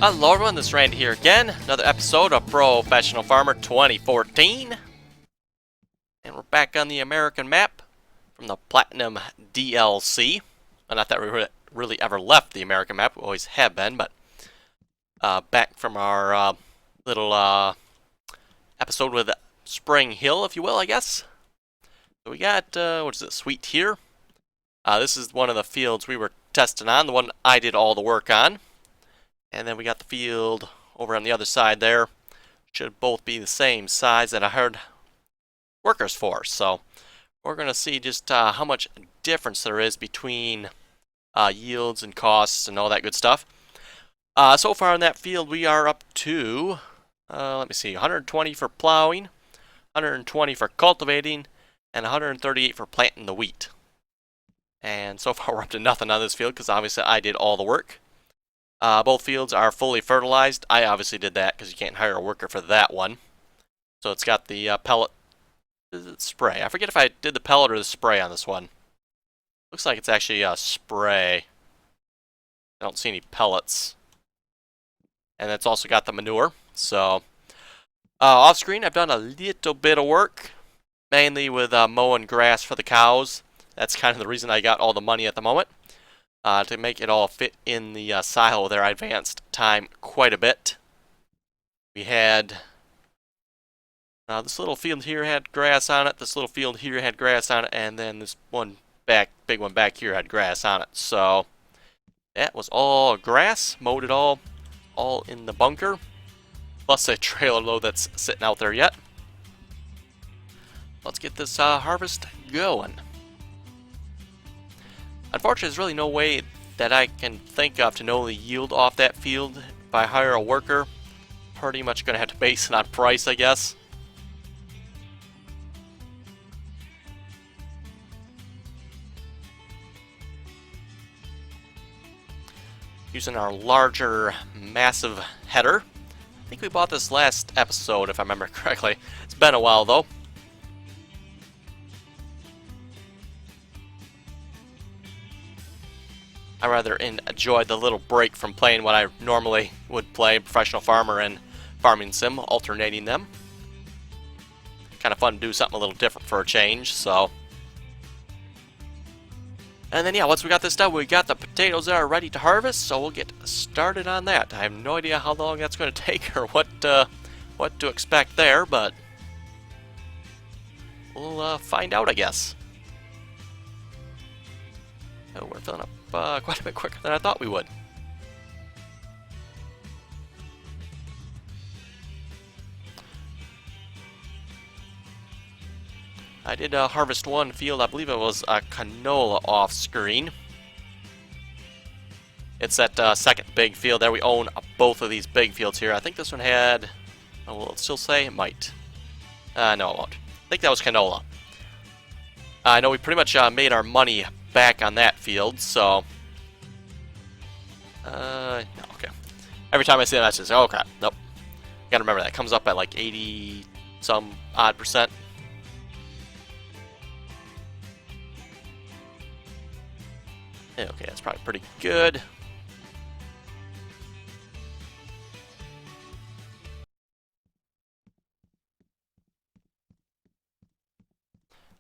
Hello everyone, this is Randy here again. Another episode of Professional Farmer 2014. And we're back on the American map from the Platinum DLC. Well, not that we really ever left the American map, we always have been, but back from our little episode with Spring Hill, if you will, I guess. So we got, what is it, Sweet here. This is one of the fields we were testing on, the one I did all the work on. And then we got the field over on the other side there. Should both be the same size that I hired workers for. So we're going to see just how much difference there is between yields and costs and all that good stuff. So far in that field we are up to, let me see, 120 for plowing, 120 for cultivating, and 138 for planting the wheat. And so far we're up to nothing on this field because obviously I did all the work. Both fields are fully fertilized. I obviously did that because you can't hire a worker for that one. So it's got the pellet spray. I forget if I did the pellet or the spray on this one. Looks like it's actually a spray. I don't see any pellets. And it's also got the manure. So off screen I've done a little bit of work. Mainly with mowing grass for the cows. That's kind of the reason I got all the money at the moment. To make it all fit in the silo there, I advanced time quite a bit. We had this little field here had grass on it, this little field here had grass on it, and then this big one back here had grass on it. So that was all grass, mowed it all in the bunker, plus a trailer load that's sitting out there yet. Let's get this harvest going. Unfortunately, there's really no way that I can think of to know the yield off that field. If I hire a worker, pretty much going to have to base it on price, I guess. Using our larger, massive header. I think we bought this last episode, if I remember correctly. It's been a while, though. I rather enjoy the little break from playing what I normally would play, Professional Farmer and Farming Sim, alternating them. Kind of fun to do something a little different for a change, so. And then yeah, once we got this done, we got the potatoes that are ready to harvest, so we'll get started on that. I have no idea how long that's going to take or what to expect there, but we'll find out, I guess. Oh, we're filling up quite a bit quicker than I thought we would. I did harvest one field, I believe it was canola off screen. It's that second big field there. We own both of these big fields here. I think this one had, oh, will it still say? It might. No, it won't. I think that was canola. I know we pretty much made our money back on that field, so no, okay. Every time I see that message, oh crap, nope. Gotta remember that. It comes up at like 80 some odd %. Okay, that's probably pretty good.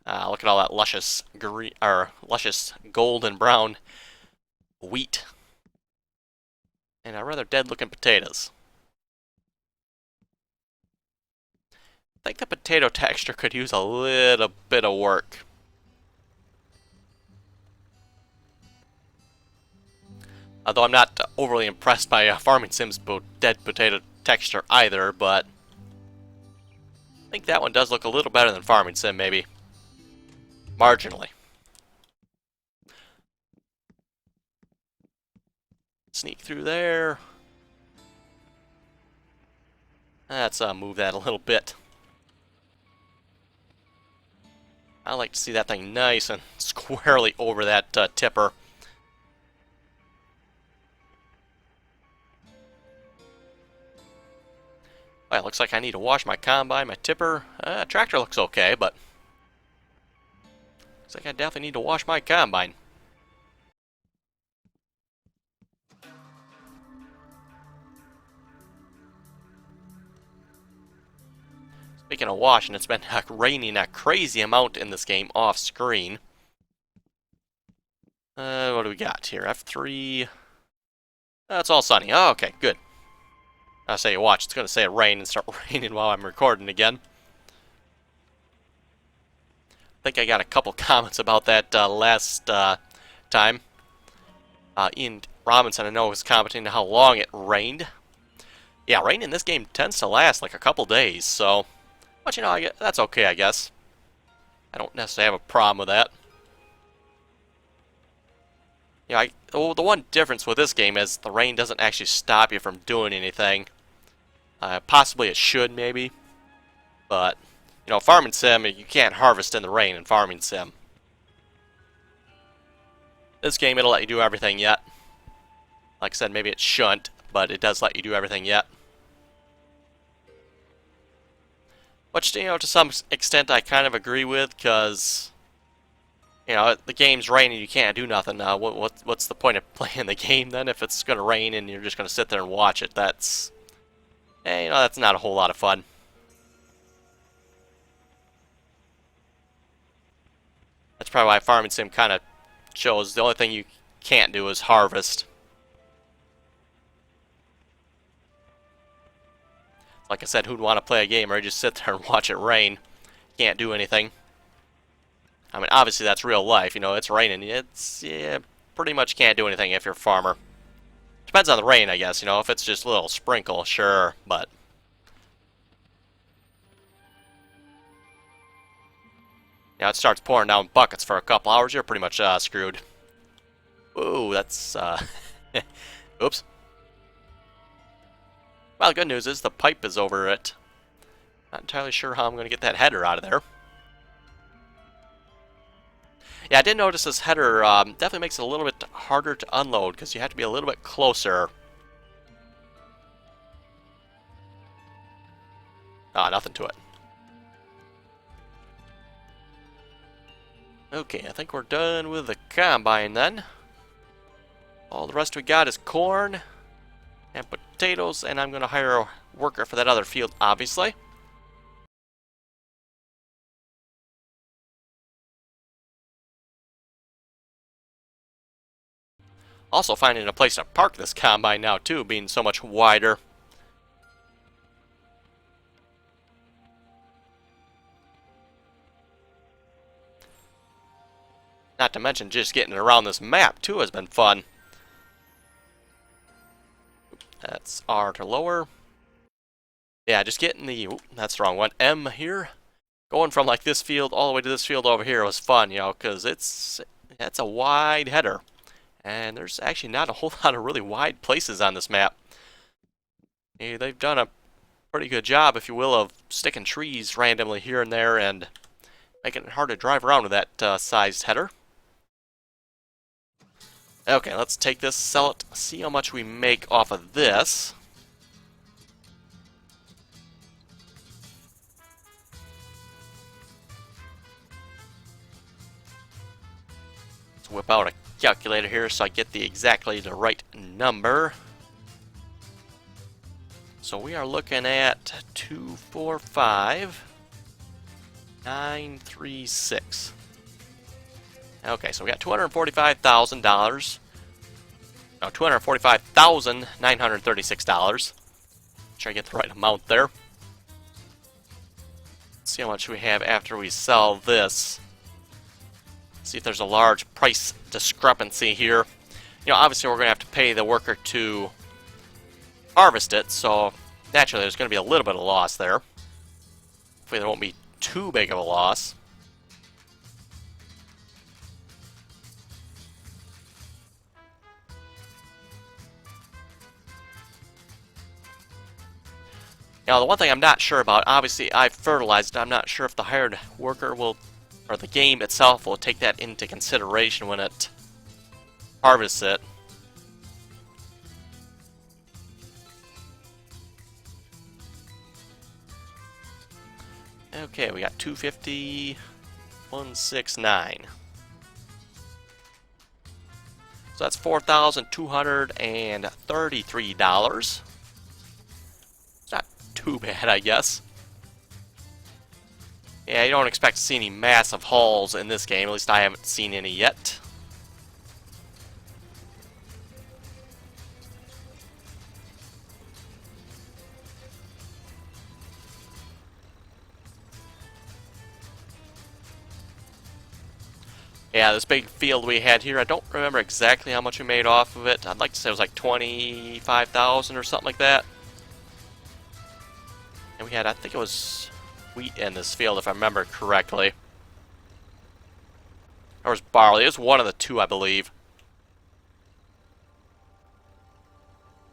Look at all that luscious green, or luscious gold and brown wheat, and rather dead-looking potatoes. I think the potato texture could use a little bit of work. Although I'm not overly impressed by Farming Sim's dead potato texture either, but I think that one does look a little better than Farming Sim, maybe. Marginally. Sneak through there. Let's move that a little bit. I like to see that thing nice and squarely over that tipper. Well, it looks like I need to wash my combine, my tipper. Tractor looks okay, but looks like I definitely need to wash my combine. Speaking of washing, it's been raining a crazy amount in this game off screen. What do we got here? F3. It's all sunny. Oh, okay, good. I'll say watch. It's going to say it rain and start raining while I'm recording again. I think I got a couple comments about that last time. Ian Robinson, I know, was commenting on how long it rained. Yeah, rain in this game tends to last like a couple days, so... But, you know, that's okay, I guess. I don't necessarily have a problem with that. Yeah, the one difference with this game is the rain doesn't actually stop you from doing anything. Possibly it should, maybe. But, you know, Farming Sim, you can't harvest in the rain in Farming Sim. This game, it'll let you do everything yet. Like I said, maybe it shouldn't, but it does let you do everything yet. Which, you know, to some extent I kind of agree with, because, you know, the game's raining, you can't do nothing. What's the point of playing the game then if it's going to rain and you're just going to sit there and watch it? That's, you know, that's not a whole lot of fun. That's probably why Farming Sim kind of shows the only thing you can't do is harvest. Like I said, who'd want to play a game where you just sit there and watch it rain? Can't do anything. I mean, obviously that's real life, you know, it's raining. Yeah, pretty much can't do anything if you're a farmer. Depends on the rain, I guess, you know, if it's just a little sprinkle, sure, but... You know, it starts pouring down buckets for a couple hours, you're pretty much screwed. Ooh, that's, oops. Well, the good news is the pipe is over it. Not entirely sure how I'm going to get that header out of there. Yeah, I did notice this header definitely makes it a little bit harder to unload because you have to be a little bit closer. Ah, nothing to it. Okay, I think we're done with the combine then. All the rest we got is corn and potatoes, and I'm going to hire a worker for that other field, obviously. Also finding a place to park this combine now, too, being so much wider. Not to mention just getting around this map, too, has been fun. That's R to lower. Yeah, just getting the... Ooh, that's the wrong one. M here. Going from, like, this field all the way to this field over here was fun, you know, because it's a wide header. And there's actually not a whole lot of really wide places on this map. Yeah, they've done a pretty good job, if you will, of sticking trees randomly here and there and making it hard to drive around with that sized header. Okay, let's take this, sell it, see how much we make off of this. Let's whip out a calculator here so I get exactly the right number. So we are looking at 245,936. Okay, so we got $245,000. No, $245,936. Try to get the right amount there. Let's see how much we have after we sell this. See if there's a large price discrepancy here. You know, obviously we're going to have to pay the worker to harvest it, so naturally there's going to be a little bit of loss there. Hopefully there won't be too big of a loss. Now, the one thing I'm not sure about, obviously I've fertilized it. I'm not sure if the hired worker will, or the game itself will take that into consideration when it harvests it. Okay, we got 250,169. So that's $4,233. Too bad, I guess. Yeah, you don't expect to see any massive hauls in this game. At least I haven't seen any yet. Yeah, this big field we had here, I don't remember exactly how much we made off of it. I'd like to say it was like 25,000 or something like that. And we had, I think it was wheat in this field, if I remember correctly. Or was barley. It was one of the two, I believe.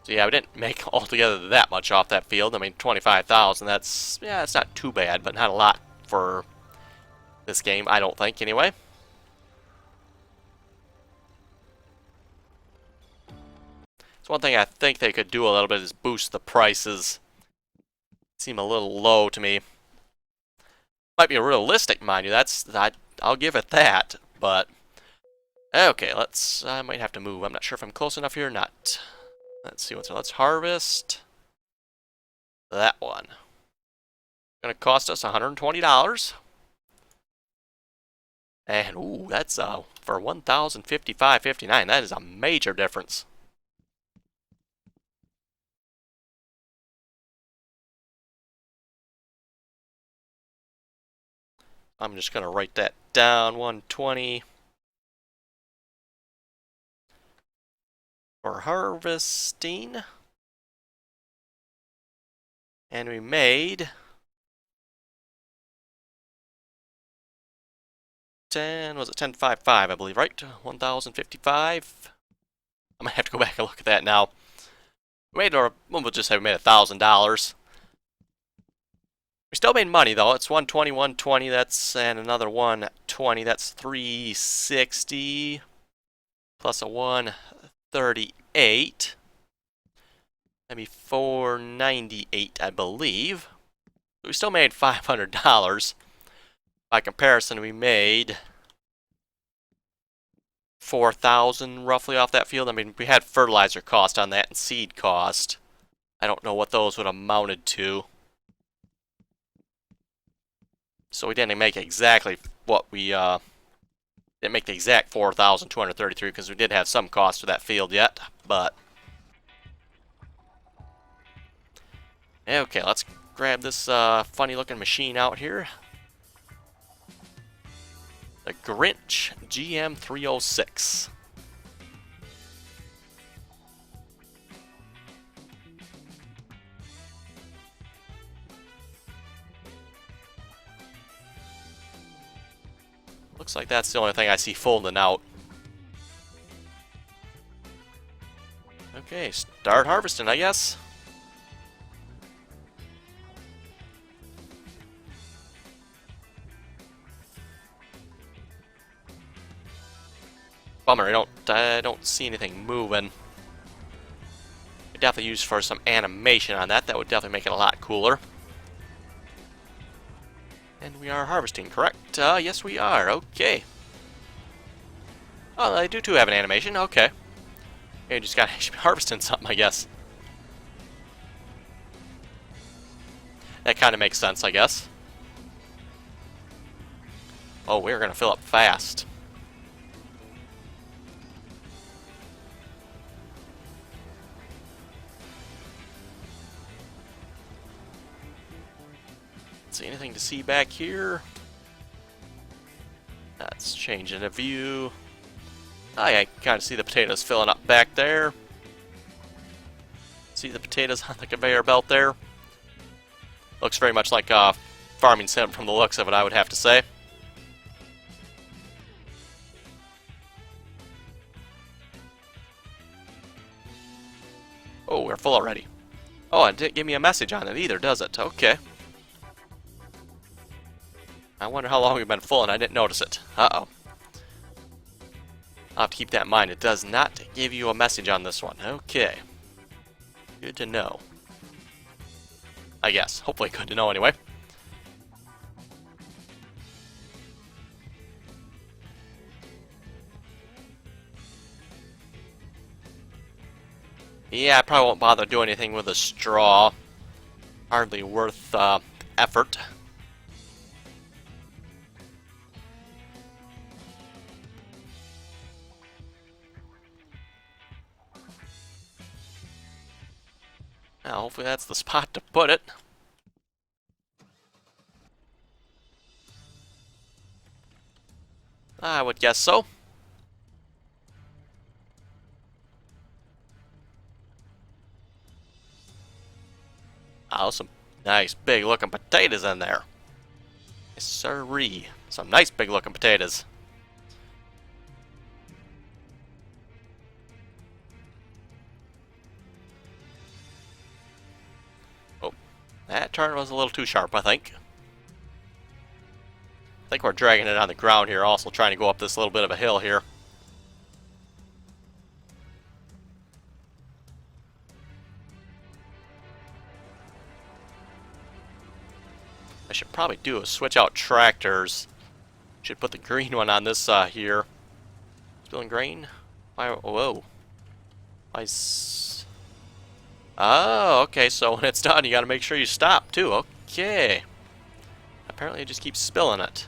So yeah, we didn't make altogether that much off that field. I mean, 25,000, that's, yeah, it's not too bad, but not a lot for this game, I don't think, anyway. So one thing I think they could do a little bit is boost the prices. Seem a little low to me. Might be realistic, mind you. I'll give it that, but okay, I might have to move. I'm not sure if I'm close enough here or not. Let's see what's. Let's harvest that one. Gonna cost us $120. And ooh, that's for 1,055.59. That is a major difference. I'm just gonna write that down. 120 for harvesting. And we made 10.55, I believe, right? 1,055. I might have to go back and look at that now. We made, or we'll just say we made $1,000. We still made money though. It's 120, 120. That's and another 120. That's 360 plus a 138. That'd be 498, I believe. We still made $500. By comparison, we made 4,000 roughly off that field. I mean, we had fertilizer cost on that and seed cost. I don't know what those would have amounted to. So we didn't make exactly what we didn't make the exact 4,233 because we did have some cost to that field yet, but okay, let's grab this funny looking machine out here. The Grinch GM306. Looks like that's the only thing I see folding out. Okay, start harvesting, I guess. Bummer, I don't see anything moving. Could definitely use for some animation on that. That would definitely make it a lot cooler. And we are harvesting, correct? Yes, we are. Okay. Oh, I do too have an animation. Okay. You just gotta be harvesting something, I guess. That kind of makes sense, I guess. Oh, we're gonna fill up fast. See anything to see back here? That's changing the view. Oh, yeah, I can kind of see the potatoes filling up back there. See the potatoes on the conveyor belt there? Looks very much like a farming sim from the looks of it, I would have to say. Oh, we're full already. Oh, it didn't give me a message on it either, does it? Okay. I wonder how long we've been full and I didn't notice it. Uh-oh. I'll have to keep that in mind. It does not give you a message on this one. Okay. Good to know. I guess. Hopefully good to know anyway. Yeah, I probably won't bother doing anything with a straw. Hardly worth effort. Now, hopefully that's the spot to put it. I would guess so. Oh, some nice big looking potatoes in there. Yes, sirree. Some nice big looking potatoes. Oh, that turn was a little too sharp, I think. I think we're dragging it on the ground here, also trying to go up this little bit of a hill here. I should probably do is switch out tractors. Should put the green one on this here. Spilling grain? Why, whoa. Oh, okay, so when it's done, you gotta make sure you stop, too. Okay. Apparently it just keeps spilling it.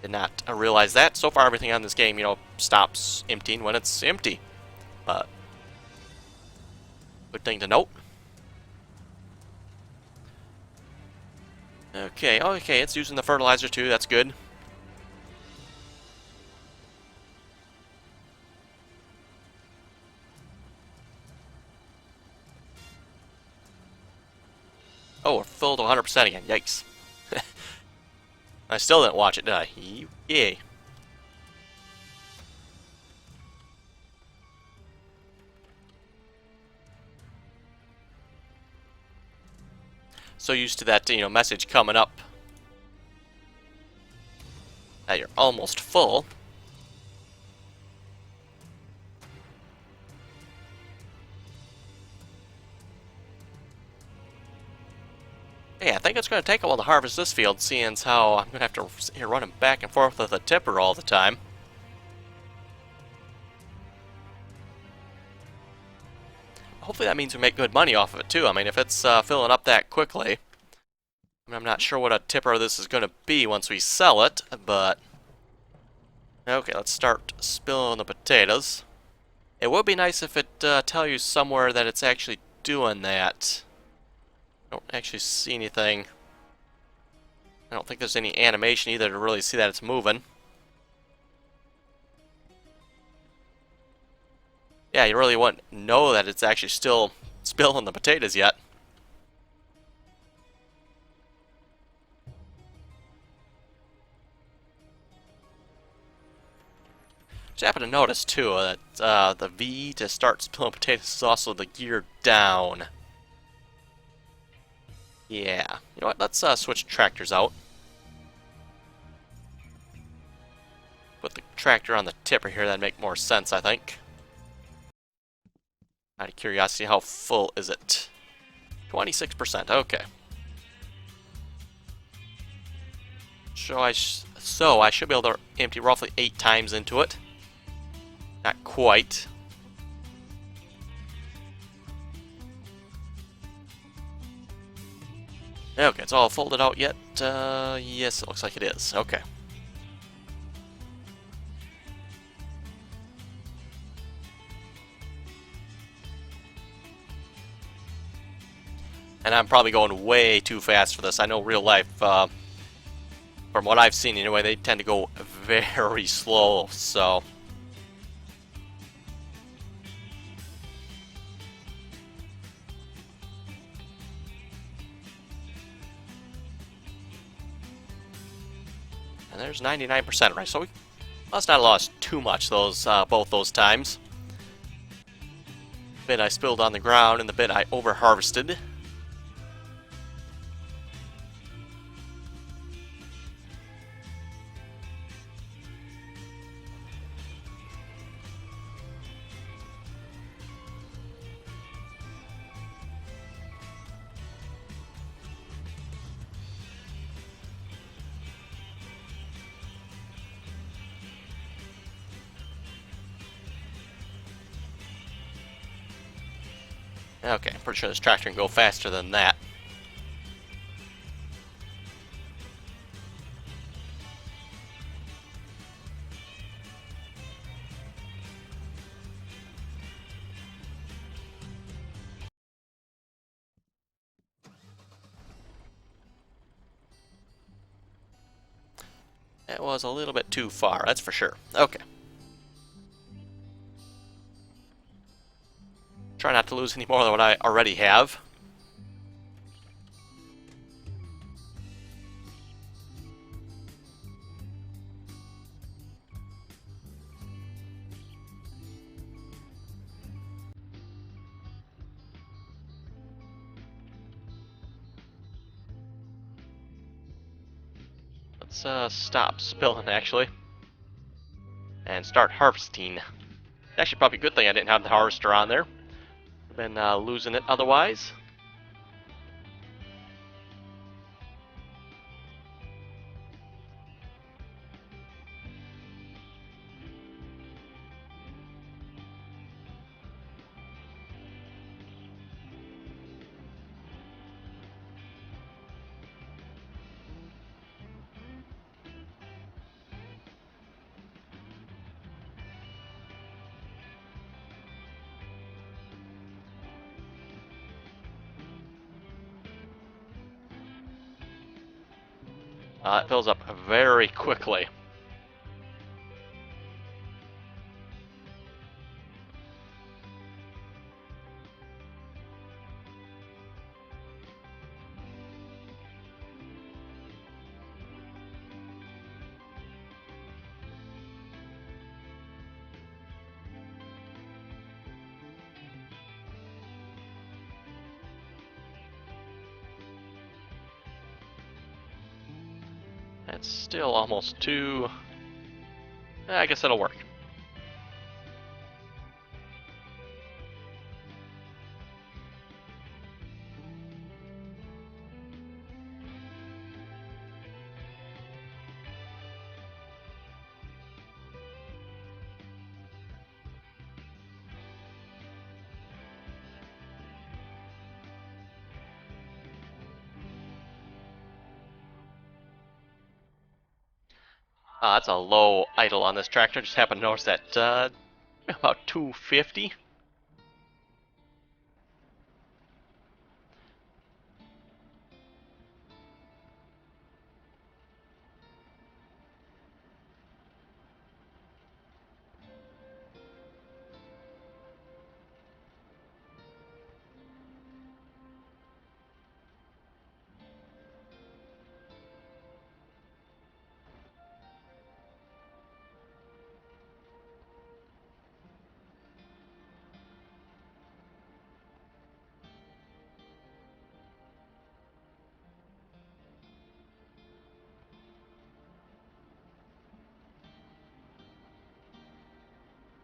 Did not realize that. So far, everything on this game, stops emptying when it's empty. But good thing to note. Okay, okay, it's using the fertilizer too. That's good. Oh, we're filled to 100% again. Yikes. I still didn't watch it, did I? Yay. So used to that, message coming up that you're almost full. Yeah, I think it's going to take a while to harvest this field, seeing as how I'm going to have to sit here running back and forth with a tipper all the time. Hopefully that means we make good money off of it too. I mean, if it's filling up that quickly. I mean, I'm not sure what a tipper this is going to be once we sell it, but... Okay, let's start spilling the potatoes. It would be nice if it tell you somewhere that it's actually doing that. I don't actually see anything. I don't think there's any animation either to really see that it's moving. Yeah, you really wouldn't know that it's actually still spilling the potatoes yet. Just happen to notice too that the V to start spilling potatoes is also the gear down. Yeah. You know what? Let's switch tractors out. Put the tractor on the tipper here. That'd make more sense, I think. Out of curiosity, how full is it? 26%. Okay. So I should be able to empty roughly 8 times into it. Not quite. Okay, it's all folded out yet? Yes, it looks like it is. Okay. And I'm probably going way too fast for this. I know real life, from what I've seen anyway, they tend to go very slow, so... And there's 99% right, so we must not have lost too much both those times. The bit I spilled on the ground and the bit I over-harvested. Okay, I'm pretty sure this tractor can go faster than that. That was a little bit too far, that's for sure. Okay. Try not to lose any more than what I already have. Let's stop spilling, actually, and start harvesting. Actually, probably a good thing I didn't have the harvester on there. I've been losing it otherwise. It fills up very quickly. That's still almost too... I guess it'll work. That's a low idle on this tractor. Just happened to notice that about 250.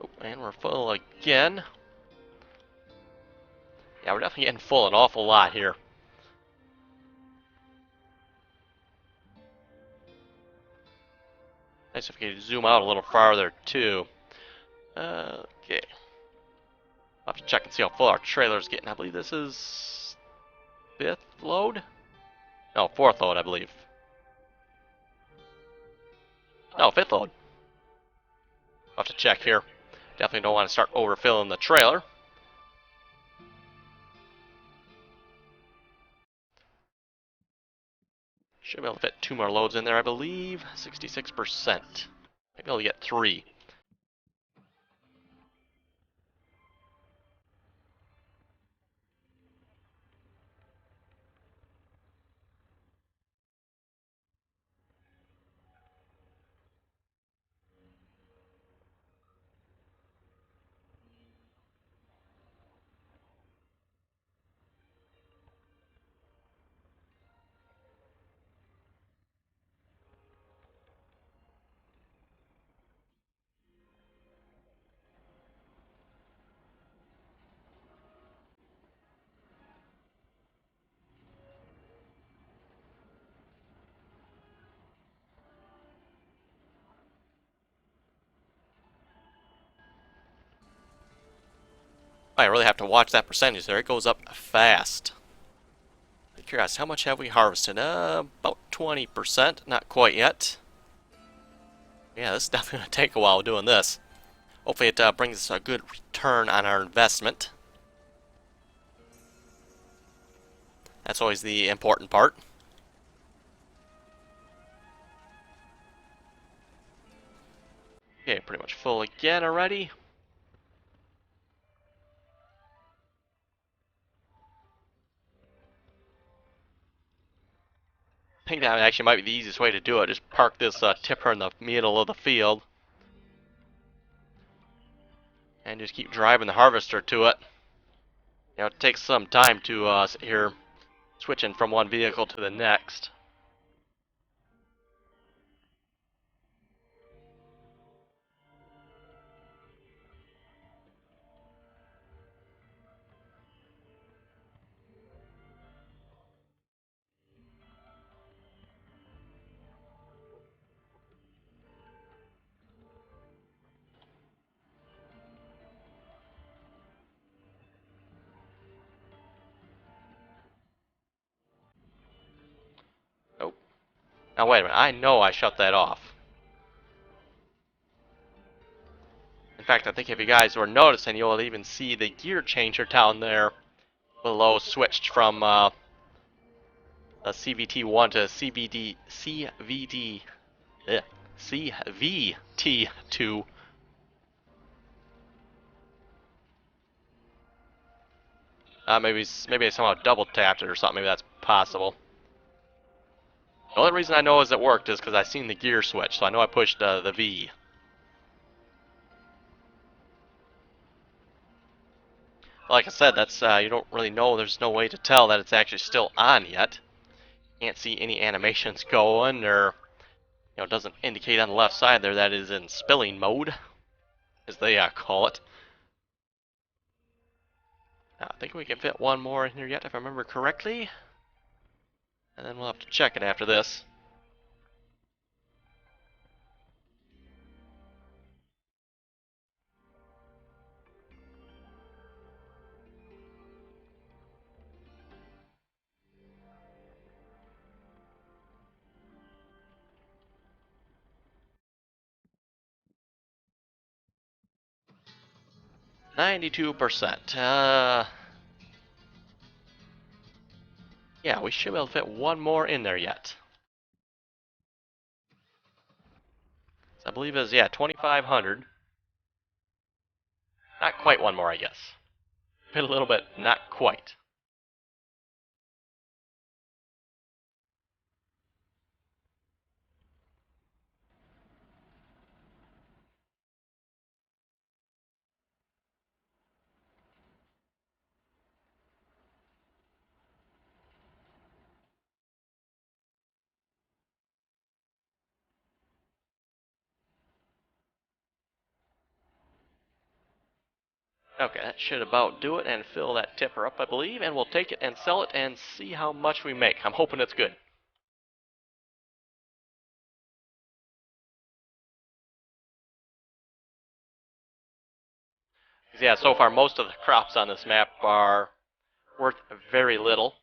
Oh, and we're full again. Yeah, we're definitely getting full an awful lot here. Nice if we could zoom out a little farther, too. Okay. I'll have to check and see how full our trailer's getting. I believe this is... 5th load? No, 4th load, I believe. No, 5th load. I'll have to check here. Definitely don't want to start overfilling the trailer. Should be able to fit 2 more loads in there, I believe. 66%. Maybe I'll get 3. I really have to watch that percentage there. It goes up fast. I'm curious, how much have we harvested? About 20%. Not quite yet. Yeah, this is definitely going to take a while doing this. Hopefully it brings us a good return on our investment. That's always the important part. Okay, pretty much full again already. I think that actually might be the easiest way to do it. Just park this tipper in the middle of the field. And just keep driving the harvester to it. You know, it takes some time to sit here switching from one vehicle to the next. Oh, now wait a minute. I know I shut that off. In fact, I think if you guys were noticing, you'll even see the gear changer down there below switched from a CVT1 to CVT2. Maybe I somehow double tapped it or something. Maybe that's possible. The only reason I know is it worked is because I seen the gear switch, so I know I pushed the V. Like I said, that's you don't really know. There's no way to tell that it's actually still on yet. Can't see any animations going, or it doesn't indicate on the left side there that is in spilling mode, as they call it. Now, I think we can fit one more in here yet, if I remember correctly. And then we'll have to check it after this. %. Yeah, we should be able to fit one more in there yet. So I believe it's, yeah, 2,500. Not quite one more, I guess. Fit a little bit, not quite. Okay, that should about do it and fill that tipper up, I believe, and we'll take it and sell it and see how much we make. I'm hoping it's good. Yeah, so far most of the crops on this map are worth very little.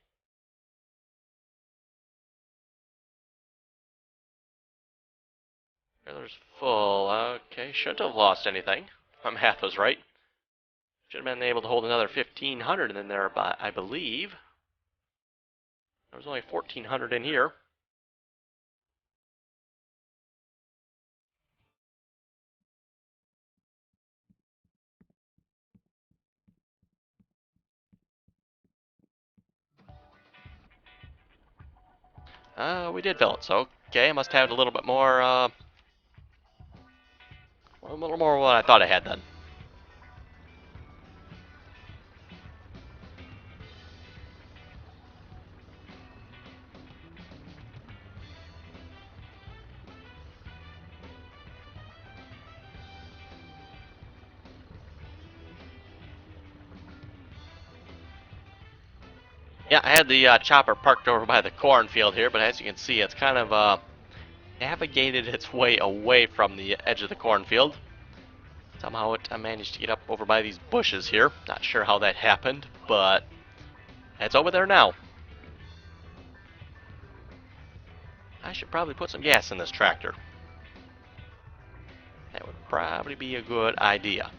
Trailer's full. Okay, shouldn't have lost anything. My math was right. Should have been able to hold another 1,500 in there, I believe. There was only 1,400 in here. We did fill it, so okay, I must have a little bit more, a little more than I thought I had then. Yeah, I had the chopper parked over by the cornfield here, but as you can see, it's kind of navigated its way away from the edge of the cornfield. Somehow I managed to get up over by these bushes here. Not sure how that happened, but it's over there now. I should probably put some gas in this tractor. That would probably be a good idea.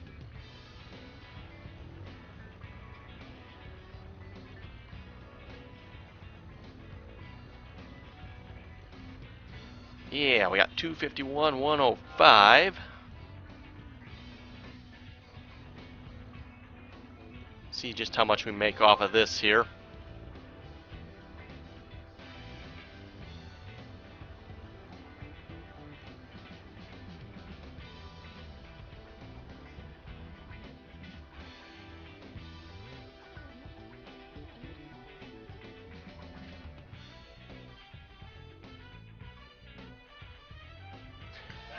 Yeah, we got 251, 105. see just how much we make off of this here.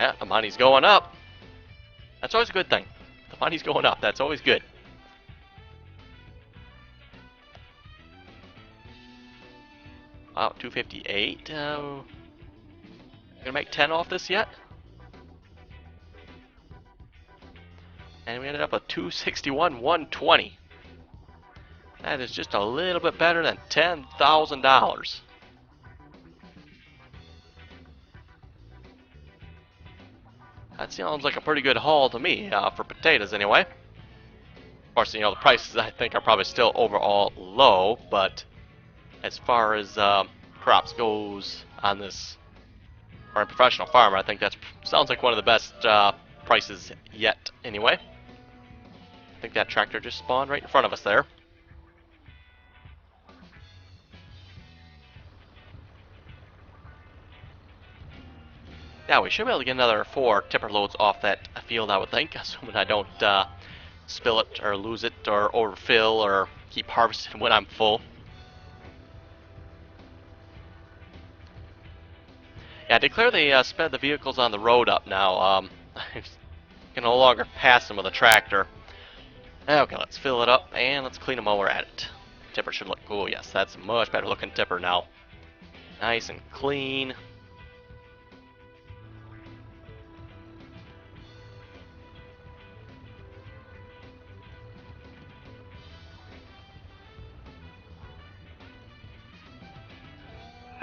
Yeah, the money's going up. That's always a good thing. The money's going up. That's always good. Wow, 258. Gonna make 10 off this yet? And we ended up with 261, 120. That is just a little bit better than $10,000. That sounds like a pretty good haul to me, for potatoes anyway. Of course, you know, the prices I think are probably still overall low, but as far as crops goes on this, or a professional farmer, I think that sounds like one of the best prices yet anyway. I think that tractor just spawned right in front of us there. Yeah, we should be able to get another 4 tipper loads off that field, I would think, assuming I don't spill it or lose it or overfill or keep harvesting when I'm full. Yeah, declare the sped the vehicles on the road up now. I can no longer pass them with a tractor. Okay, let's fill it up and let's clean them while we're at it. Tipper should look cool. Yes, that's a much better looking tipper now. Nice and clean.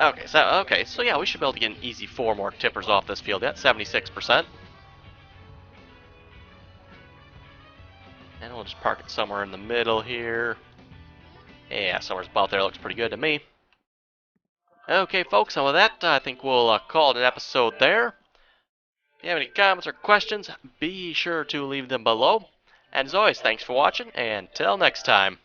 Okay, so yeah, we should be able to get an easy 4 more tippers off this field. That's 76%. And we'll just park it somewhere in the middle here. Yeah, somewhere about there looks pretty good to me. Okay, folks, and with that, I think we'll call it an episode there. If you have any comments or questions, be sure to leave them below. And as always, thanks for watching, and till next time.